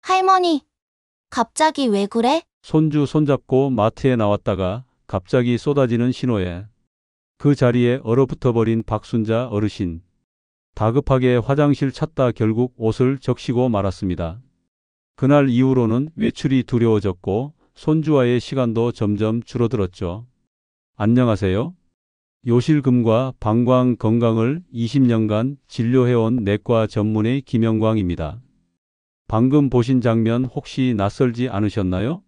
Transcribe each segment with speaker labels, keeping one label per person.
Speaker 1: 할머니, 갑자기 왜 그래?
Speaker 2: 손주 손잡고 마트에 나왔다가 갑자기 쏟아지는 신호에 그 자리에 얼어붙어 버린 박순자 어르신. 다급하게 화장실 찾다 결국 옷을 적시고 말았습니다. 그날 이후로는 외출이 두려워졌고 손주와의 시간도 점점 줄어들었죠. 안녕하세요. 요실금과 방광 건강을 20년간 진료해온 내과 전문의 김영광입니다. 방금 보신 장면 혹시 낯설지 않으셨나요?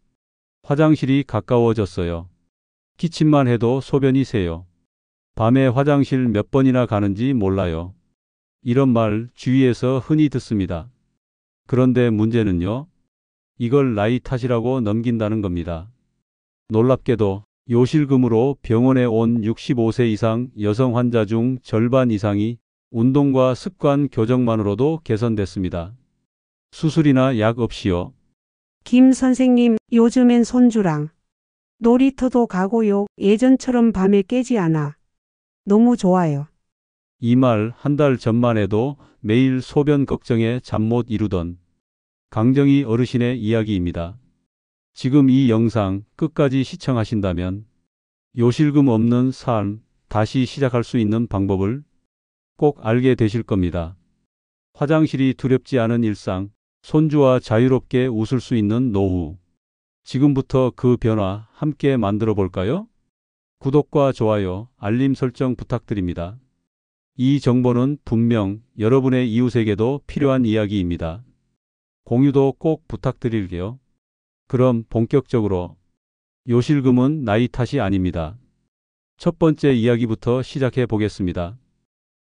Speaker 2: 화장실이 가까워졌어요. 기침만 해도 소변이 새요. 밤에 화장실 몇 번이나 가는지 몰라요. 이런 말 주위에서 흔히 듣습니다. 그런데 문제는요. 이걸 나이 탓이라고 넘긴다는 겁니다. 놀랍게도 요실금으로 병원에 온 65세 이상 여성 환자 중 절반 이상이 운동과 습관 교정만으로도 개선됐습니다. 수술이나 약 없이요.
Speaker 3: 김 선생님, 요즘엔 손주랑 놀이터도 가고요. 예전처럼 밤에 깨지 않아. 너무 좋아요.
Speaker 2: 이 말 한 달 전만 해도 매일 소변 걱정에 잠 못 이루던 강정희 어르신의 이야기입니다. 지금 이 영상 끝까지 시청하신다면 요실금 없는 삶 다시 시작할 수 있는 방법을 꼭 알게 되실 겁니다. 화장실이 두렵지 않은 일상, 손주와 자유롭게 웃을 수 있는 노후. 지금부터 그 변화 함께 만들어 볼까요? 구독과 좋아요, 알림 설정 부탁드립니다. 이 정보는 분명 여러분의 이웃에게도 필요한 이야기입니다. 공유도 꼭 부탁드릴게요. 그럼 본격적으로 요실금은 나이 탓이 아닙니다. 첫 번째 이야기부터 시작해 보겠습니다.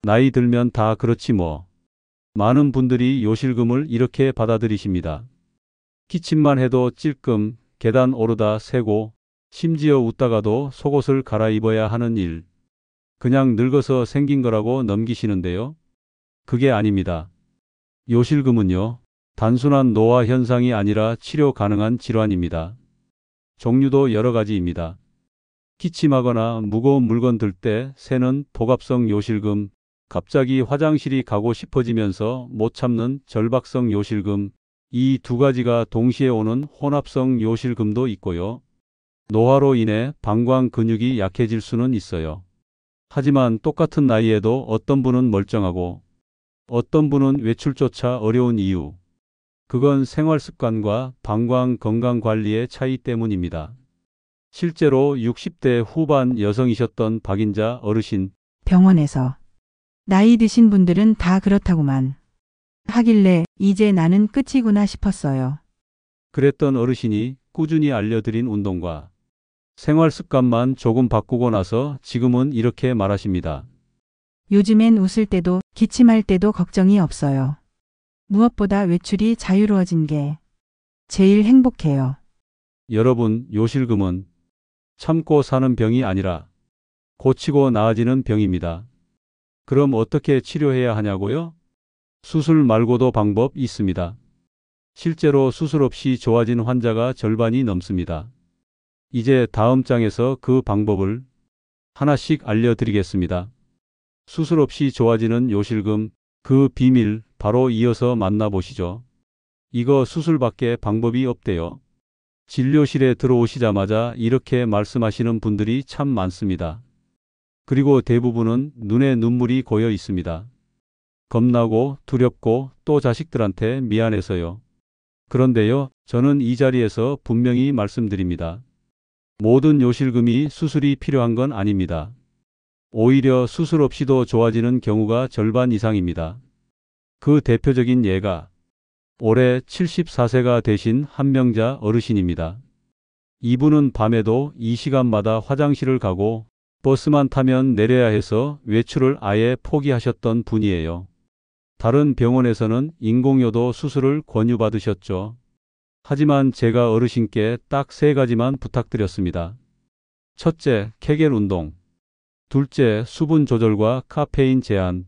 Speaker 2: 나이 들면 다 그렇지 뭐. 많은 분들이 요실금을 이렇게 받아들이십니다. 기침만 해도 찔끔, 계단 오르다 새고, 심지어 웃다가도 속옷을 갈아입어야 하는 일. 그냥 늙어서 생긴 거라고 넘기시는데요. 그게 아닙니다. 요실금은요, 단순한 노화 현상이 아니라 치료 가능한 질환입니다. 종류도 여러 가지입니다. 기침하거나 무거운 물건 들 때 새는 복압성 요실금, 갑자기 화장실이 가고 싶어지면서 못 참는 절박성 요실금, 이 두 가지가 동시에 오는 혼합성 요실금도 있고요. 노화로 인해 방광 근육이 약해질 수는 있어요. 하지만 똑같은 나이에도 어떤 분은 멀쩡하고 어떤 분은 외출조차 어려운 이유. 그건 생활 습관과 방광 건강 관리의 차이 때문입니다. 실제로 60대 후반 여성이셨던 박인자 어르신.
Speaker 4: 병원에서 나이 드신 분들은 다 그렇다고만 하길래 이제 나는 끝이구나 싶었어요.
Speaker 2: 그랬던 어르신이 꾸준히 알려드린 운동과 생활 습관만 조금 바꾸고 나서 지금은 이렇게 말하십니다.
Speaker 4: 요즘엔 웃을 때도 기침할 때도 걱정이 없어요. 무엇보다 외출이 자유로워진 게 제일 행복해요.
Speaker 2: 여러분, 요실금은 참고 사는 병이 아니라 고치고 나아지는 병입니다. 그럼 어떻게 치료해야 하냐고요? 수술 말고도 방법 있습니다. 실제로 수술 없이 좋아진 환자가 절반이 넘습니다. 이제 다음 장에서 그 방법을 하나씩 알려드리겠습니다. 수술 없이 좋아지는 요실금, 그 비밀 바로 이어서 만나보시죠. 이거 수술밖에 방법이 없대요. 진료실에 들어오시자마자 이렇게 말씀하시는 분들이 참 많습니다. 그리고 대부분은 눈에 눈물이 고여 있습니다. 겁나고 두렵고 또 자식들한테 미안해서요. 그런데요, 저는 이 자리에서 분명히 말씀드립니다. 모든 요실금이 수술이 필요한 건 아닙니다. 오히려 수술 없이도 좋아지는 경우가 절반 이상입니다. 그 대표적인 예가 올해 74세가 되신 한명자 어르신입니다. 이분은 밤에도 이 시간마다 화장실을 가고 버스만 타면 내려야 해서 외출을 아예 포기하셨던 분이에요. 다른 병원에서는 인공요도 수술을 권유받으셨죠. 하지만 제가 어르신께 딱 3가지만 부탁드렸습니다. 첫째, 케겔 운동. 둘째, 수분 조절과 카페인 제한.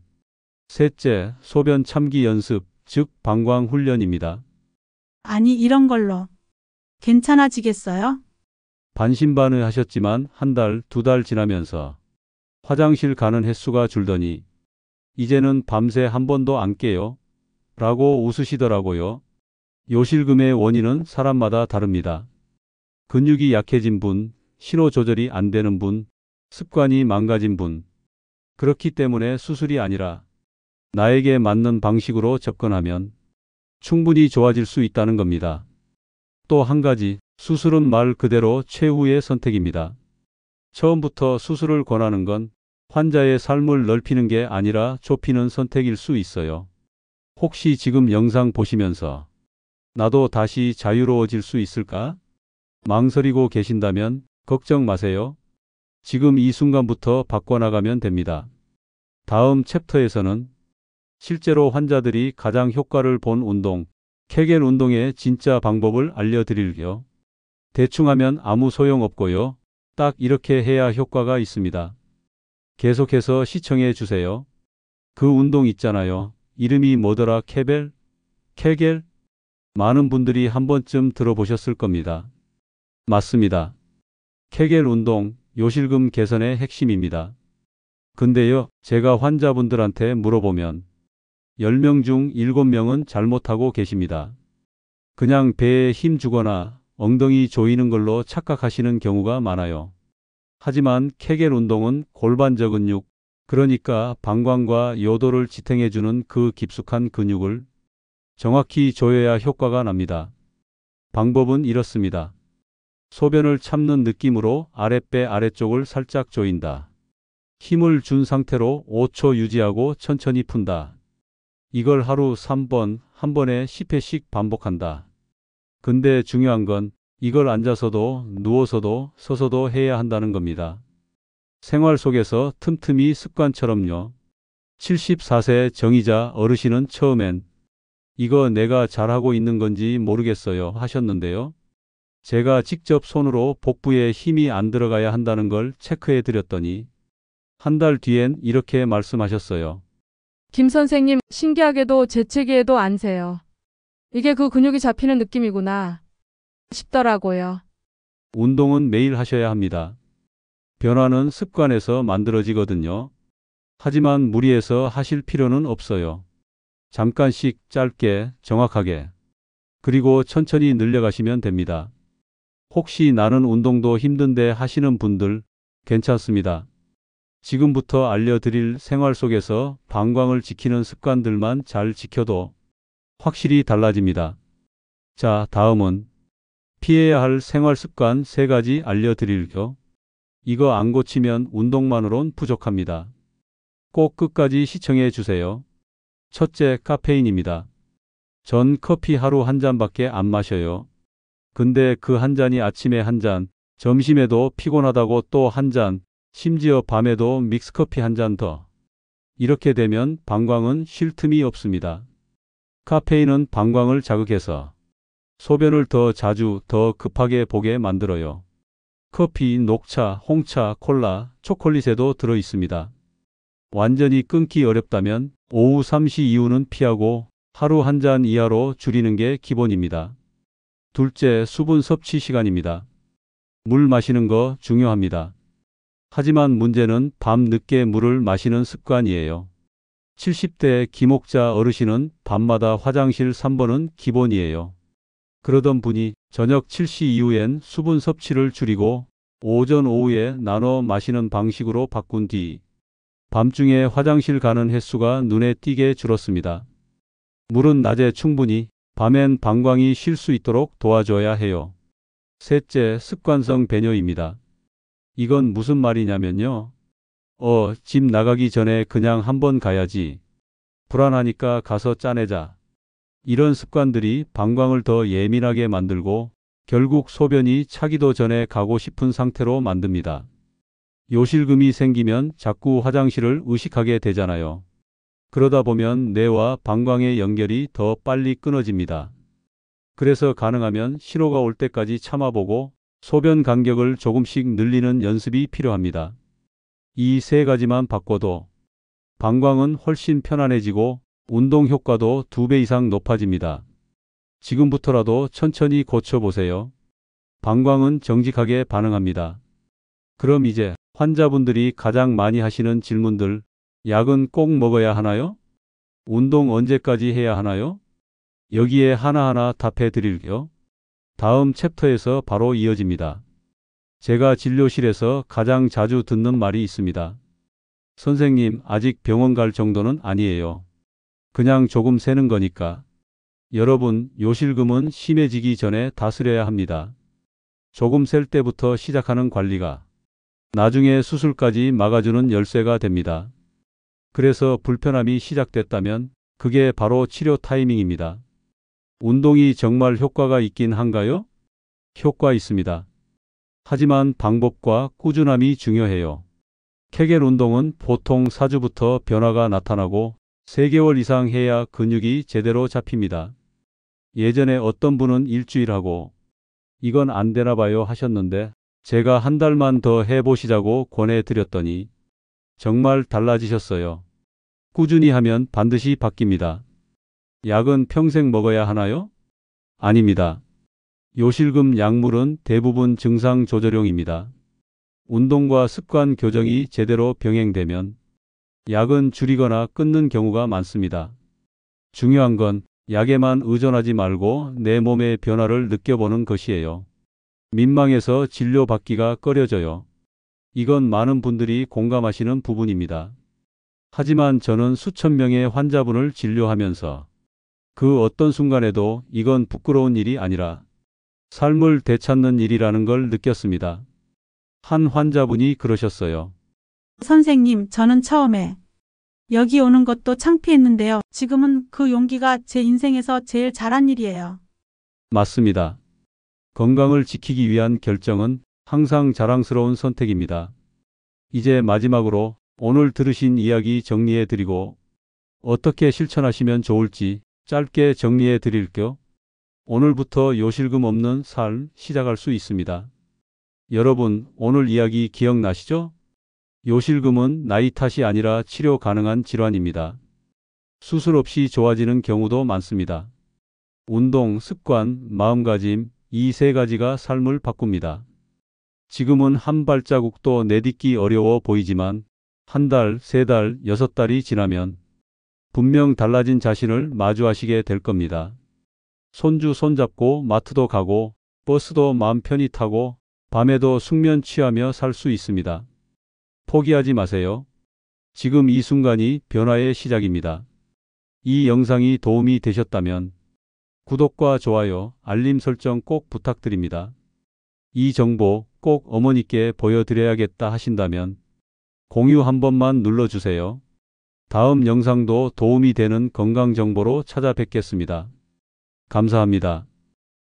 Speaker 2: 셋째, 소변 참기 연습, 즉 방광 훈련입니다.
Speaker 5: 아니, 이런 걸로 괜찮아지겠어요?
Speaker 2: 반신반의 하셨지만 한 달, 2달 지나면서 화장실 가는 횟수가 줄더니 이제는 밤새 한 번도 안 깨요. 라고 웃으시더라고요. 요실금의 원인은 사람마다 다릅니다. 근육이 약해진 분, 신호 조절이 안 되는 분, 습관이 망가진 분. 그렇기 때문에 수술이 아니라 나에게 맞는 방식으로 접근하면 충분히 좋아질 수 있다는 겁니다. 또 한 가지, 수술은 말 그대로 최후의 선택입니다. 처음부터 수술을 권하는 건 환자의 삶을 넓히는 게 아니라 좁히는 선택일 수 있어요. 혹시 지금 영상 보시면서 나도 다시 자유로워질 수 있을까? 망설이고 계신다면 걱정 마세요. 지금 이 순간부터 바꿔나가면 됩니다. 다음 챕터에서는 실제로 환자들이 가장 효과를 본 운동, 케겔 운동의 진짜 방법을 알려드릴게요. 대충 하면 아무 소용 없고요. 딱 이렇게 해야 효과가 있습니다. 계속해서 시청해 주세요. 그 운동 있잖아요. 이름이 뭐더라? 케겔? 많은 분들이 한 번쯤 들어보셨을 겁니다. 맞습니다. 케겔 운동, 요실금 개선의 핵심입니다. 근데요, 제가 환자분들한테 물어보면 10명 중 7명은 잘못하고 계십니다. 그냥 배에 힘 주거나 엉덩이 조이는 걸로 착각하시는 경우가 많아요. 하지만 케겔 운동은 골반저 근육, 그러니까 방광과 요도를 지탱해주는 그 깊숙한 근육을 정확히 조여야 효과가 납니다. 방법은 이렇습니다. 소변을 참는 느낌으로 아랫배 아래쪽을 살짝 조인다. 힘을 준 상태로 5초 유지하고 천천히 푼다. 이걸 하루 3번, 한 번에 10회씩 반복한다. 근데 중요한 건 이걸 앉아서도 누워서도 서서도 해야 한다는 겁니다. 생활 속에서 틈틈이 습관처럼요. 74세 정의자 어르신은 처음엔 이거 내가 잘하고 있는 건지 모르겠어요 하셨는데요. 제가 직접 손으로 복부에 힘이 안 들어가야 한다는 걸 체크해 드렸더니 한 달 뒤엔 이렇게 말씀하셨어요.
Speaker 6: 김 선생님, 신기하게도 재채기에도 안 세요. 이게 그 근육이 잡히는 느낌이구나 싶더라고요.
Speaker 2: 운동은 매일 하셔야 합니다. 변화는 습관에서 만들어지거든요. 하지만 무리해서 하실 필요는 없어요. 잠깐씩 짧게, 정확하게, 그리고 천천히 늘려가시면 됩니다. 혹시 나는 운동도 힘든데 하시는 분들 괜찮습니다. 지금부터 알려드릴 생활 속에서 방광을 지키는 습관들만 잘 지켜도 확실히 달라집니다. 자, 다음은 피해야 할 생활 습관 3가지 알려드릴게요. 이거 안 고치면 운동만으론 부족합니다. 꼭 끝까지 시청해 주세요. 첫째, 카페인입니다. 전 커피 하루 한 잔밖에 안 마셔요. 근데 그 한 잔이 아침에 한 잔, 점심에도 피곤하다고 또 한 잔, 심지어 밤에도 믹스커피 한 잔 더. 이렇게 되면 방광은 쉴 틈이 없습니다. 카페인은 방광을 자극해서 소변을 더 자주, 더 급하게 보게 만들어요. 커피, 녹차, 홍차, 콜라, 초콜릿에도 들어 있습니다. 완전히 끊기 어렵다면 오후 3시 이후는 피하고 하루 한 잔 이하로 줄이는 게 기본입니다. 둘째, 수분 섭취 시간입니다. 물 마시는 거 중요합니다. 하지만 문제는 밤 늦게 물을 마시는 습관이에요. 70대 김옥자 어르신은 밤마다 화장실 3번은 기본이에요. 그러던 분이 저녁 7시 이후엔 수분 섭취를 줄이고 오전 오후에 나눠 마시는 방식으로 바꾼 뒤 밤중에 화장실 가는 횟수가 눈에 띄게 줄었습니다. 물은 낮에 충분히, 밤엔 방광이 쉴 수 있도록 도와줘야 해요. 셋째, 습관성 배뇨입니다. 이건 무슨 말이냐면요. 집 나가기 전에 그냥 한번 가야지. 불안하니까 가서 짜내자. 이런 습관들이 방광을 더 예민하게 만들고 결국 소변이 차기도 전에 가고 싶은 상태로 만듭니다. 요실금이 생기면 자꾸 화장실을 의식하게 되잖아요. 그러다 보면 뇌와 방광의 연결이 더 빨리 끊어집니다. 그래서 가능하면 신호가 올 때까지 참아보고 소변 간격을 조금씩 늘리는 연습이 필요합니다. 이 3가지만 바꿔도 방광은 훨씬 편안해지고 운동 효과도 2배 이상 높아집니다. 지금부터라도 천천히 고쳐보세요. 방광은 정직하게 반응합니다. 그럼 이제 환자분들이 가장 많이 하시는 질문들, 약은 꼭 먹어야 하나요? 운동 언제까지 해야 하나요? 여기에 하나하나 답해 드릴게요. 다음 챕터에서 바로 이어집니다. 제가 진료실에서 가장 자주 듣는 말이 있습니다. 선생님, 아직 병원 갈 정도는 아니에요. 그냥 조금 새는 거니까. 여러분, 요실금은 심해지기 전에 다스려야 합니다. 조금 셀 때부터 시작하는 관리가 나중에 수술까지 막아주는 열쇠가 됩니다. 그래서 불편함이 시작됐다면 그게 바로 치료 타이밍입니다. 운동이 정말 효과가 있긴 한가요? 효과 있습니다. 하지만 방법과 꾸준함이 중요해요. 케겔 운동은 보통 4주부터 변화가 나타나고 3개월 이상 해야 근육이 제대로 잡힙니다. 예전에 어떤 분은 일주일 하고 이건 안 되나 봐요 하셨는데 제가 한 달만 더 해보시자고 권해드렸더니 정말 달라지셨어요. 꾸준히 하면 반드시 바뀝니다. 약은 평생 먹어야 하나요? 아닙니다. 요실금 약물은 대부분 증상 조절용입니다. 운동과 습관 교정이 제대로 병행되면 약은 줄이거나 끊는 경우가 많습니다. 중요한 건 약에만 의존하지 말고 내 몸의 변화를 느껴보는 것이에요. 민망해서 진료받기가 꺼려져요. 이건 많은 분들이 공감하시는 부분입니다. 하지만 저는 수천 명의 환자분을 진료하면서 그 어떤 순간에도 이건 부끄러운 일이 아니라 삶을 되찾는 일이라는 걸 느꼈습니다. 한 환자분이 그러셨어요.
Speaker 5: 선생님, 저는 처음에 여기 오는 것도 창피했는데요. 지금은 그 용기가 제 인생에서 제일 잘한 일이에요.
Speaker 2: 맞습니다. 건강을 지키기 위한 결정은 항상 자랑스러운 선택입니다. 이제 마지막으로 오늘 들으신 이야기 정리해 드리고 어떻게 실천하시면 좋을지 짧게 정리해 드릴게요. 오늘부터 요실금 없는 삶 시작할 수 있습니다. 여러분, 오늘 이야기 기억나시죠? 요실금은 나이 탓이 아니라 치료 가능한 질환입니다. 수술 없이 좋아지는 경우도 많습니다. 운동, 습관, 마음가짐, 이 3가지가 삶을 바꿉니다. 지금은 한 발자국도 내딛기 어려워 보이지만 1달, 3달, 6달이 지나면 분명 달라진 자신을 마주하시게 될 겁니다. 손주 손잡고 마트도 가고 버스도 마음 편히 타고 밤에도 숙면 취하며 살 수 있습니다. 포기하지 마세요. 지금 이 순간이 변화의 시작입니다. 이 영상이 도움이 되셨다면 구독과 좋아요, 알림 설정 꼭 부탁드립니다. 이 정보 꼭 어머니께 보여드려야겠다 하신다면 공유 한 번만 눌러주세요. 다음 영상도 도움이 되는 건강 정보로 찾아뵙겠습니다. 감사합니다.